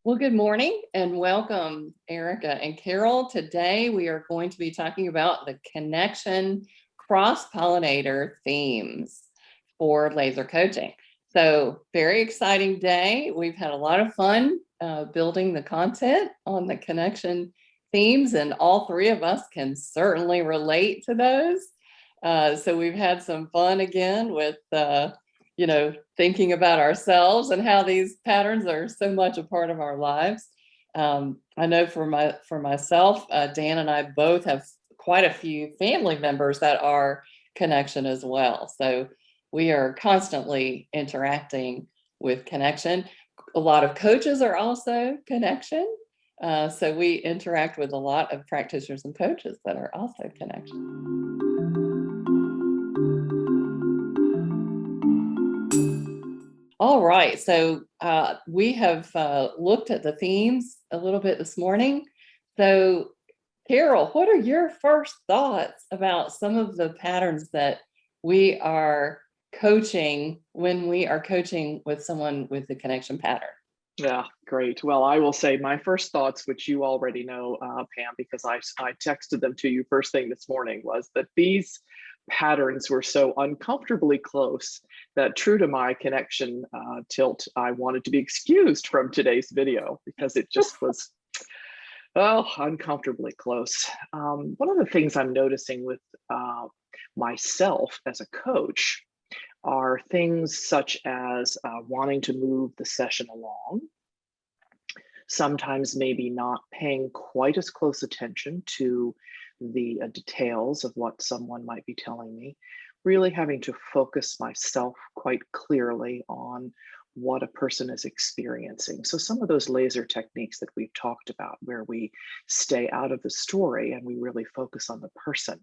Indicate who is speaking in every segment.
Speaker 1: Well, good morning and welcome, Erica and Carol. Today we are going to be talking about the connection cross-pollinator themes for laser coaching. So very exciting day. We've had a lot of fun building the content on the connection themes, and all three of us can certainly relate to those. So we've had some fun again with thinking about ourselves and how these patterns are so much a part of our lives. I know for myself, Dan and I both have quite a few family members that are connection as well. So we are constantly interacting with connection. A lot of coaches are also connection. So we interact with a lot of practitioners and coaches that are also connection. All right, so we have looked at the themes a little bit this morning. So Carol, what are your first thoughts about some of the patterns that we are coaching when we are coaching with someone with the connection pattern?
Speaker 2: Yeah, great. Well, I will say my first thoughts, which you already know, Pam, because I texted them to you first thing this morning, was that these patterns were so uncomfortably close that, true to my connection tilt, I wanted to be excused from today's video because it just was, well, uncomfortably close. One of the things I'm noticing with myself as a coach are things such as wanting to move the session along, sometimes maybe not paying quite as close attention to the details of what someone might be telling me, really having to focus myself quite clearly on what a person is experiencing. So some of those laser techniques that we've talked about, where we stay out of the story and we really focus on the person,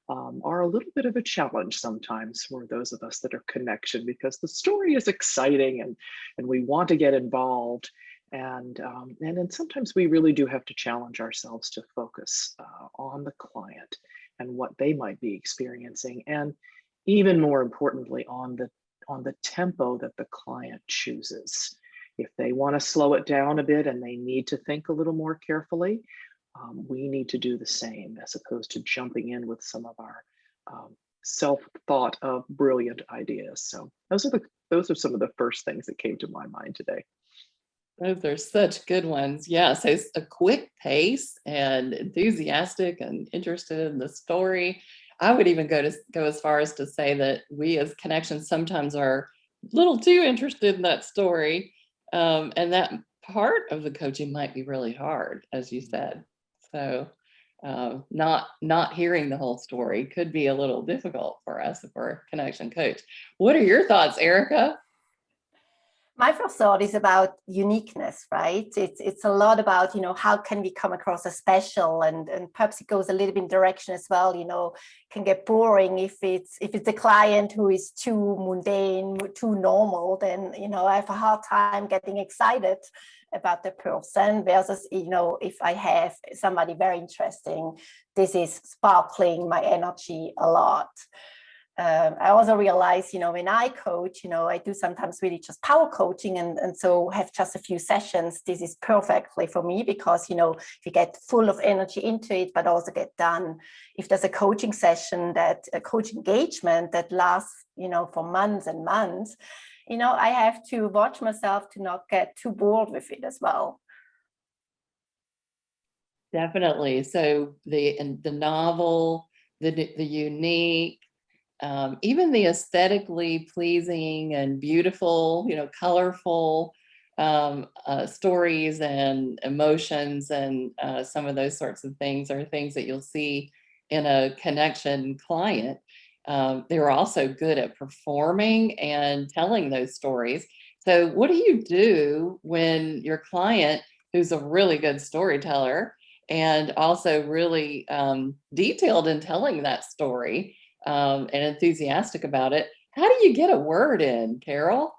Speaker 2: are a little bit of a challenge sometimes for those of us that are connection, because the story is exciting and we want to get involved. And then sometimes we really do have to challenge ourselves to focus on the client and what they might be experiencing. And even more importantly, on the tempo that the client chooses. If they want to slow it down a bit and they need to think a little more carefully, we need to do the same, as opposed to jumping in with some of our self-thought of brilliant ideas. So those are some of the first things that came to my mind today.
Speaker 1: Those are such good ones. Yeah, so it's a quick pace and enthusiastic and interested in the story. I would even go as far as to say that we as connections sometimes are a little too interested in that story. And that part of the coaching might be really hard, as you said. So not hearing the whole story could be a little difficult for us if we're a connection coach. What are your thoughts, Erica?
Speaker 3: My first thought is about uniqueness, right? It's a lot about, how can we come across as special, and perhaps it goes a little bit in direction as well, can get boring if it's a client who is too mundane, too normal, then, I have a hard time getting excited about the person versus, if I have somebody very interesting, this is sparkling my energy a lot. I also realize, when I coach, I do sometimes really just power coaching and so have just a few sessions. This is perfectly for me because, if you get full of energy into it, but also get done. If there's a coaching session, a coach engagement that lasts, for months and months, I have to watch myself to not get too bored with it as well.
Speaker 1: Definitely. So the novel, the unique, even the aesthetically pleasing and beautiful, colorful stories and emotions and some of those sorts of things are things that you'll see in a connection client. They're also good at performing and telling those stories. So what do you do when your client, who's a really good storyteller and also really detailed in telling that story, and enthusiastic about it, how do you get a word in, Carol?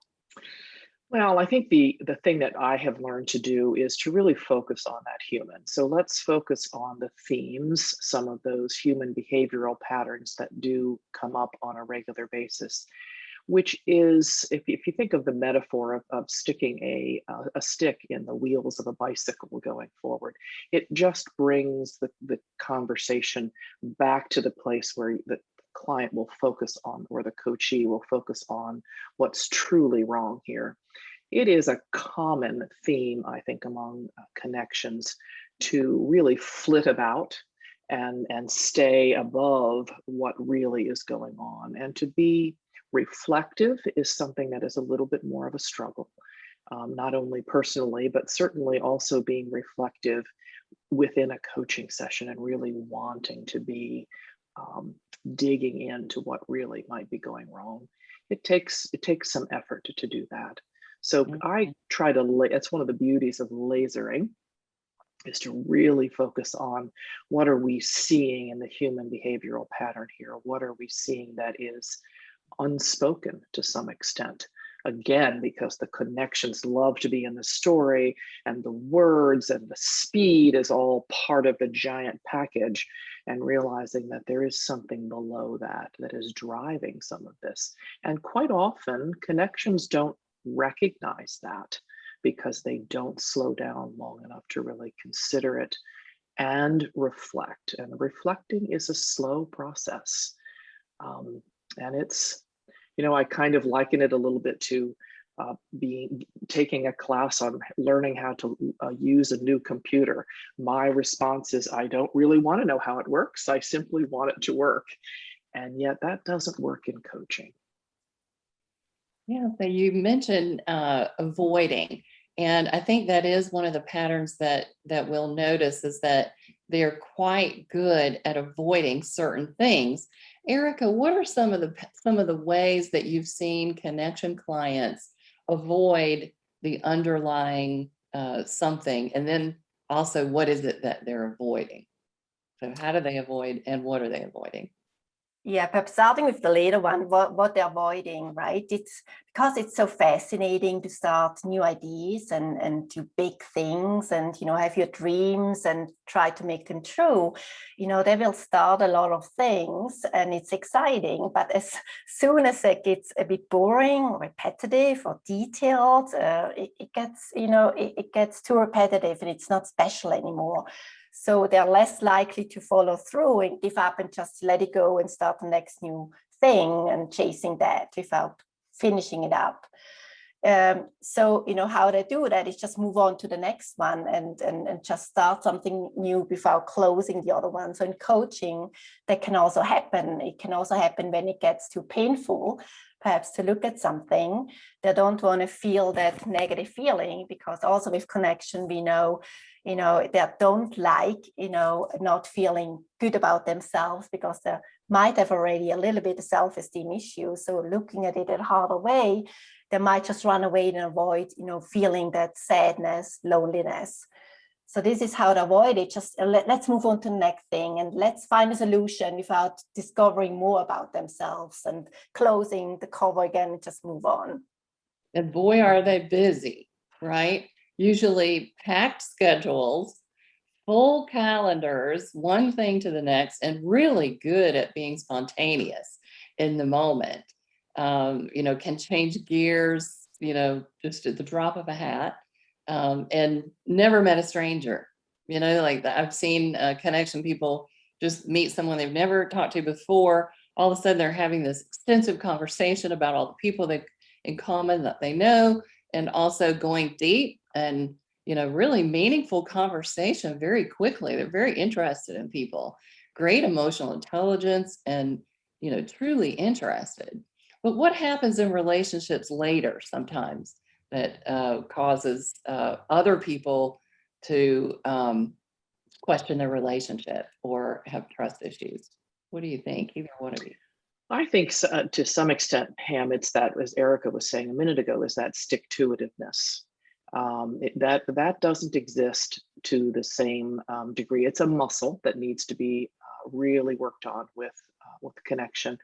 Speaker 2: Well, I think the thing that I have learned to do is to really focus on that human. So let's focus on the themes, some of those human behavioral patterns that do come up on a regular basis. which is, if you think of the metaphor of sticking a stick in the wheels of a bicycle going forward, it just brings the conversation back to the place where the client will focus on, or the coachee will focus on, what's truly wrong here. It is a common theme, I think, among connections to really flit about and stay above what really is going on. And to be reflective is something that is a little bit more of a struggle, not only personally, but certainly also being reflective within a coaching session and really wanting to be digging into what really might be going wrong. It takes some effort to do that. So I try to, it's one of the beauties of lasering, is to really focus on what are we seeing in the human behavioral pattern here? What are we seeing that is unspoken to some extent? Again, because the connections love to be in the story, and the words and the speed is all part of the giant package, and realizing that there is something below that that is driving some of this. And quite often connections don't recognize that, because they don't slow down long enough to really consider it and reflect. And reflecting is a slow process. And it's, I kind of liken it a little bit to taking a class on learning how to use a new computer. My response is, I don't really want to know how it works. I simply want it to work. And yet that doesn't work in coaching.
Speaker 1: Yeah, so you mentioned avoiding, and I think that is one of the patterns that we'll notice, is that they're quite good at avoiding certain things. Erica, what are some of the ways that you've seen connection clients avoid the underlying something, and then also what is it that they're avoiding? So how do they avoid, and what are they avoiding?
Speaker 3: Yeah, perhaps starting with the later one, what they're avoiding, right? It's because it's so fascinating to start new ideas and do big things and, have your dreams and try to make them true. They will start a lot of things and it's exciting, but as soon as it gets a bit boring or repetitive or detailed, it gets, it gets too repetitive and it's not special anymore. So they're less likely to follow through and give up and just let it go and start the next new thing and chasing that without finishing it up. So, how they do that is just move on to the next one and just start something new without closing the other one. So in coaching, that can also happen. It can also happen when it gets too painful, perhaps to look at something. They don't want to feel that negative feeling, because also with connection, we know, they don't like, not feeling good about themselves, because they might have already a little bit of self-esteem issues. So looking at it in a harder way, they might just run away and avoid, feeling that sadness, loneliness. So this is how to avoid it. Just let's move on to the next thing and let's find a solution without discovering more about themselves and closing the cover again and just move on.
Speaker 1: And boy, are they busy, right? Usually packed schedules, full calendars, one thing to the next, and really good at being spontaneous in the moment. Can change gears, just at the drop of a hat, and never met a stranger. Like I've seen connection people just meet someone they've never talked to before. All of a sudden they're having this extensive conversation about all the people they in common that they know, and also going deep and really meaningful conversation very quickly. They're very interested in people, great emotional intelligence, and truly interested. But what happens in relationships later sometimes that causes other people to question their relationship or have trust issues? What do you think, either one of you?
Speaker 2: I think to some extent, Pam, it's that, as Erica was saying a minute ago, is that stick-to-itiveness. That doesn't exist to the same degree. It's a muscle that needs to be really worked on with connection.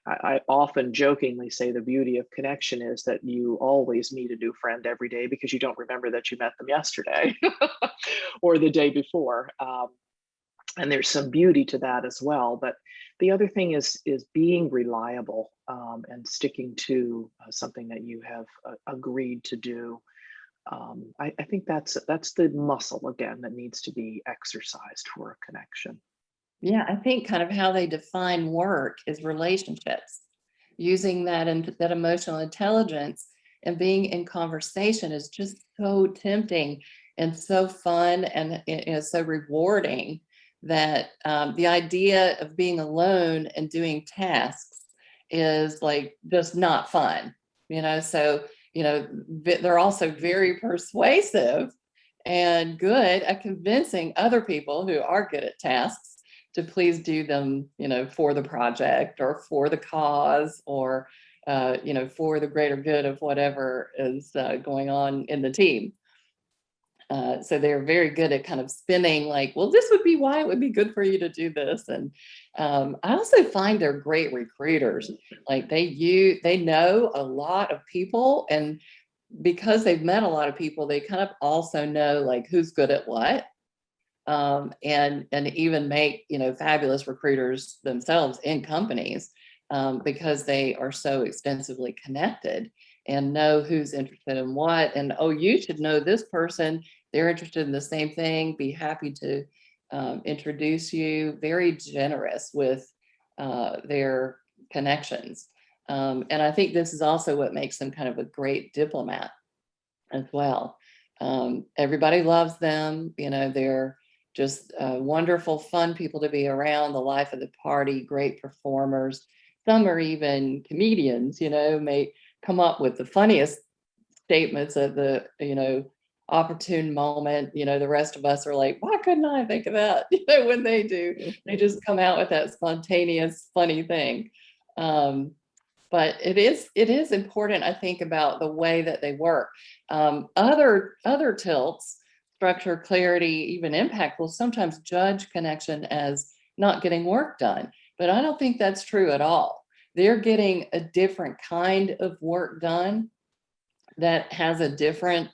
Speaker 2: I often jokingly say the beauty of connection is that you always meet a new friend every day, because you don't remember that you met them yesterday or the day before. And there's some beauty to that as well. But the other thing is being reliable, and sticking to something that you have agreed to do. I think that's the muscle again that needs to be exercised for a connection.
Speaker 1: Yeah, I think kind of how they define work is relationships, using that and that emotional intelligence and being in conversation is just so tempting and so fun, and it is so rewarding that the idea of being alone and doing tasks is like just not fun, so they're also very persuasive and good at convincing other people who are good at tasks to please do them, for the project or for the cause, or, for the greater good of whatever is going on in the team. So they're very good at kind of spinning like, well, this would be why it would be good for you to do this. And I also find they're great recruiters. Like they know a lot of people, and because they've met a lot of people, they kind of also know like who's good at what. And even make fabulous recruiters themselves in companies, because they are so extensively connected and know who's interested in what, and oh, you should know this person, they're interested in the same thing, be happy to introduce you, very generous with their connections. And I think this is also what makes them kind of a great diplomat as well. Everybody loves them, they're just wonderful, fun people to be around, the life of the party, great performers. Some are even comedians, may come up with the funniest statements at the, opportune moment. The rest of us are like, why couldn't I think of that? When they do, they just come out with that spontaneous, funny thing. But it is important, I think, about the way that they work. Other tilts, structure, clarity, even impact, will sometimes judge connection as not getting work done. But I don't think that's true at all. They're getting a different kind of work done that has a different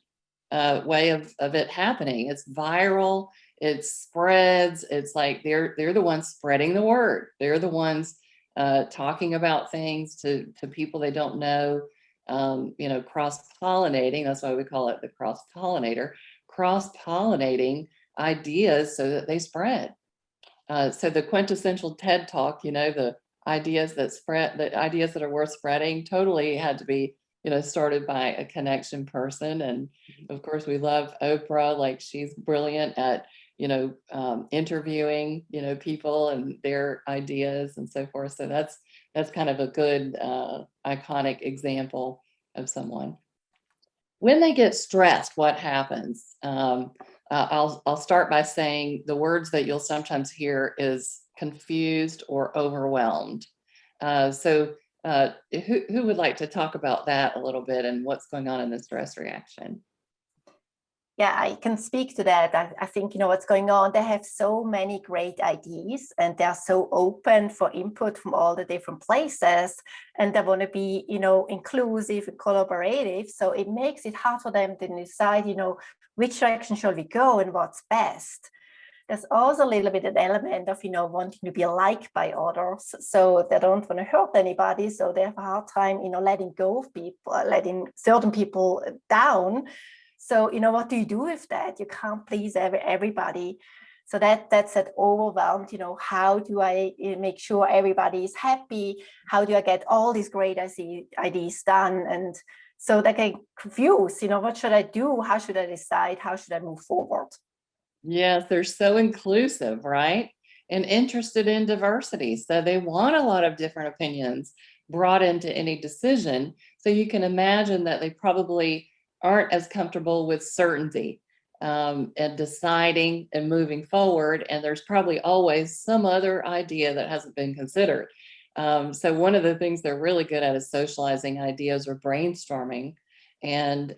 Speaker 1: way of it happening. It's viral, it spreads. It's like they're the ones spreading the word. They're the ones talking about things to people they don't know, cross-pollinating. That's why we call it the cross-pollinator, cross-pollinating ideas so that they spread. So the quintessential TED Talk, the ideas that spread, the ideas that are worth spreading, totally had to be, started by a connection person. And of course, we love Oprah, like she's brilliant at, interviewing, people and their ideas and so forth. So that's kind of a good iconic example of someone. When they get stressed, what happens? I'll start by saying the words that you'll sometimes hear is confused or overwhelmed. So who would like to talk about that a little bit and what's going on in the stress reaction?
Speaker 3: Yeah, I can speak to that. I think, what's going on. They have so many great ideas and they're so open for input from all the different places. And they want to be, inclusive and collaborative. So it makes it hard for them to decide, which direction shall we go and what's best. There's also a little bit an element of, wanting to be liked by others. So they don't want to hurt anybody. So they have a hard time, letting go of people, letting certain people down. So, what do you do with that? You can't please everybody. So that's that overwhelmed, how do I make sure everybody is happy? How do I get all these great ideas done? And so they get confused, what should I do? How should I decide? How should I move forward?
Speaker 1: Yes, they're so inclusive, right? And interested in diversity. So they want a lot of different opinions brought into any decision. So you can imagine that they probably aren't as comfortable with certainty, and deciding and moving forward. And there's probably always some other idea that hasn't been considered. So one of the things they're really good at is socializing ideas or brainstorming. And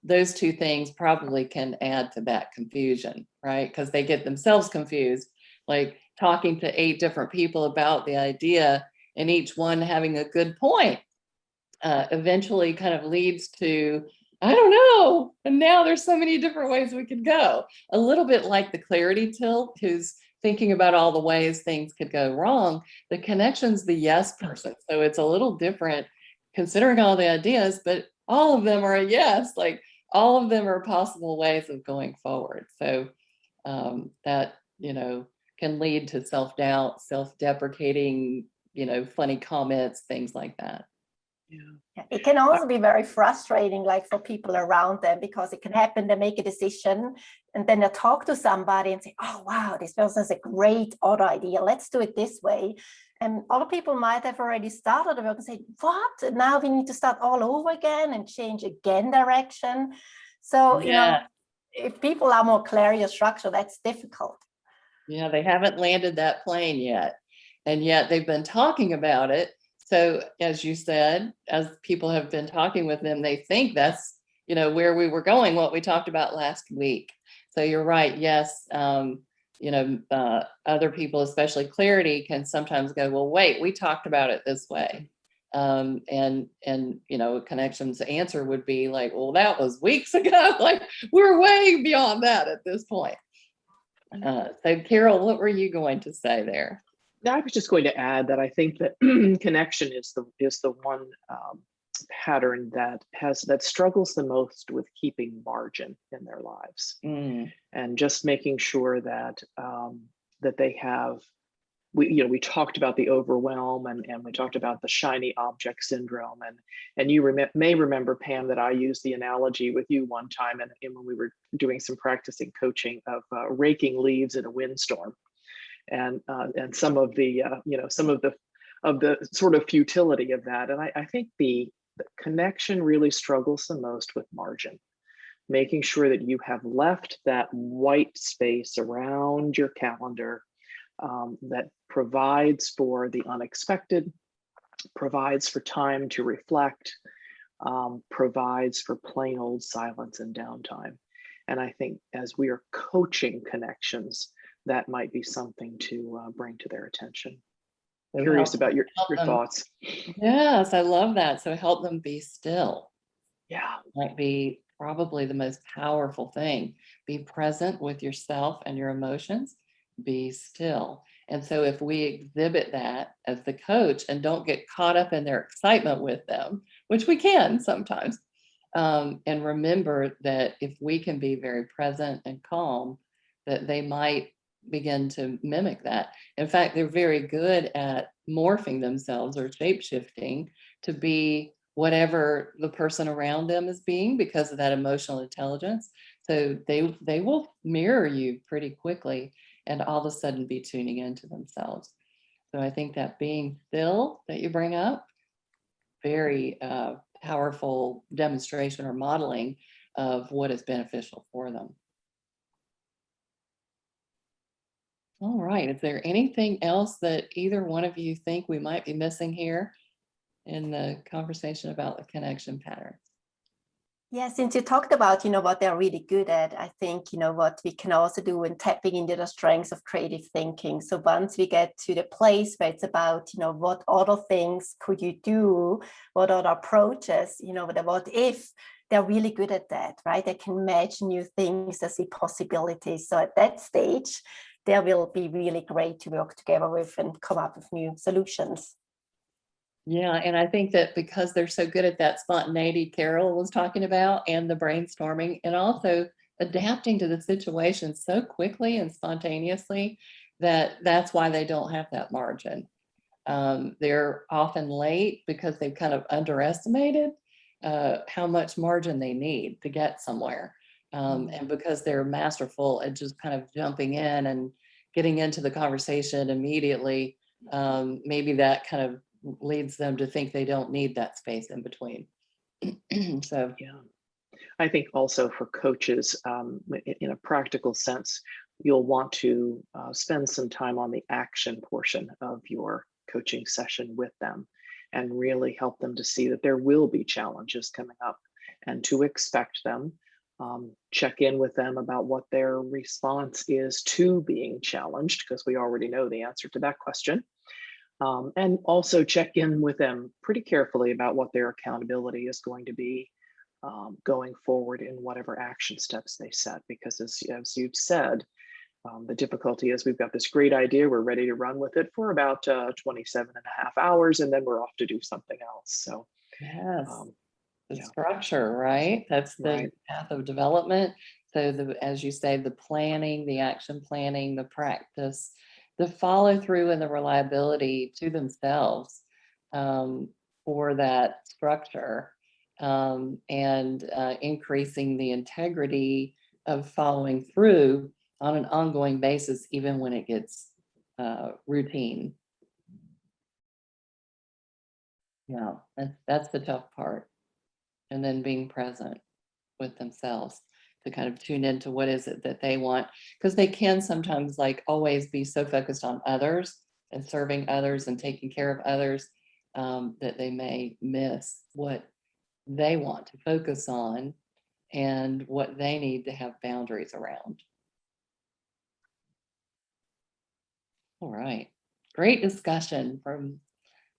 Speaker 1: those two things probably can add to that confusion, right? Because they get themselves confused, like talking to 8 different people about the idea and each one having a good point eventually kind of leads to, I don't know. And now there's so many different ways we could go. A little bit like the clarity tilt, who's thinking about all the ways things could go wrong. The connection's the yes person. So it's a little different considering all the ideas, but all of them are a yes, like all of them are possible ways of going forward. So that, can lead to self-doubt, self-deprecating, funny comments, things like that.
Speaker 2: Yeah.
Speaker 3: It can also be very frustrating, like for people around them, because it can happen, they make a decision and then they talk to somebody and say, oh, wow, this person has a great other idea. Let's do it this way. And other people might have already started the work and say, what? Now we need to start all over again and change again direction. So, if people are more clear your structure, that's difficult.
Speaker 1: Yeah, they haven't landed that plane yet. And yet they've been talking about it. So as you said, as people have been talking with them, they think that's, where we were going, what we talked about last week. So you're right. Yes. Other people, especially clarity, can sometimes go, well, wait, we talked about it this way. And connections answer would be like, well, that was weeks ago. Like we're way beyond that at this point. So Carol, what were you going to say there?
Speaker 2: I was just going to add that I think that connection is the one pattern that struggles the most with keeping margin in their lives, and just making sure that that they have. We talked about the overwhelm and we talked about the shiny object syndrome, and you may remember, Pam, that I used the analogy with you one time and when we were doing some practicing coaching of raking leaves in a windstorm. And some of the sort of futility of that. And I think the connection really struggles the most with margin, making sure that you have left that white space around your calendar that provides for the unexpected, provides for time to reflect, provides for plain old silence and downtime. And I think as we are coaching connections, that might be something to bring to their attention. Curious about your thoughts.
Speaker 1: Yes, I love that. So help them be still.
Speaker 2: Yeah.
Speaker 1: Might be probably the most powerful thing. Be present with yourself and your emotions. Be still. And so if we exhibit that as the coach and don't get caught up in their excitement with them, which we can sometimes, and remember that if we can be very present and calm, that they might begin to mimic that. In fact, they're very good at morphing themselves or shape shifting to be whatever the person around them is being because of that emotional intelligence. So they will mirror you pretty quickly and all of a sudden be tuning into themselves. So I think that being still that you bring up, very powerful demonstration or modeling of what is beneficial for them. All right. Is there anything else that either one of you think we might be missing here in the conversation about the connection patterns?
Speaker 3: Yeah, since you talked about, what they're really good at, I think, what we can also do in tapping into the strengths of creative thinking. So once we get to the place where it's about, what other things could you do, what other approaches, the what if, they're really good at that, right? They can imagine new things, they see possibilities. So at that stage, they will be really great to work together with and come up with new solutions.
Speaker 1: Yeah, and I think that because they're so good at that spontaneity Carol was talking about and the brainstorming and also adapting to the situation so quickly and spontaneously that's why they don't have that margin. They're often late because they've kind of underestimated how much margin they need to get somewhere. And because they're masterful at just kind of jumping in and getting into the conversation immediately, maybe that kind of leads them to think they don't need that space in between. So
Speaker 2: yeah, I think also for coaches, in a practical sense, you'll want to spend some time on the action portion of your coaching session with them and really help them to see that there will be challenges coming up and to expect them. Check in with them about what their response is to being challenged, because we already know the answer to that question. And also check in with them pretty carefully about what their accountability is going to be going forward in whatever action steps they set. Because as you've said, The difficulty is we've got this great idea, we're ready to run with it for about 27.5 hours, and then we're off to do something else. So
Speaker 1: Yes. The
Speaker 2: yeah.
Speaker 1: structure, right? That's the
Speaker 2: Right.
Speaker 1: path of development. So as you say, the planning, the action planning, the practice, the follow through and the reliability to themselves for that structure, and increasing the integrity of following through on an ongoing basis, even when it gets routine. Yeah, that's the tough part. And then being present with themselves to kind of tune into what is it that they want, because they can sometimes like always be so focused on others and serving others and taking care of others, that they may miss what they want to focus on and what they need to have boundaries around. All right, great discussion from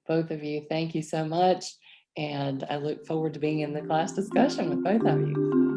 Speaker 1: both of you. Thank you so much. And I look forward to being in the class discussion with both of you.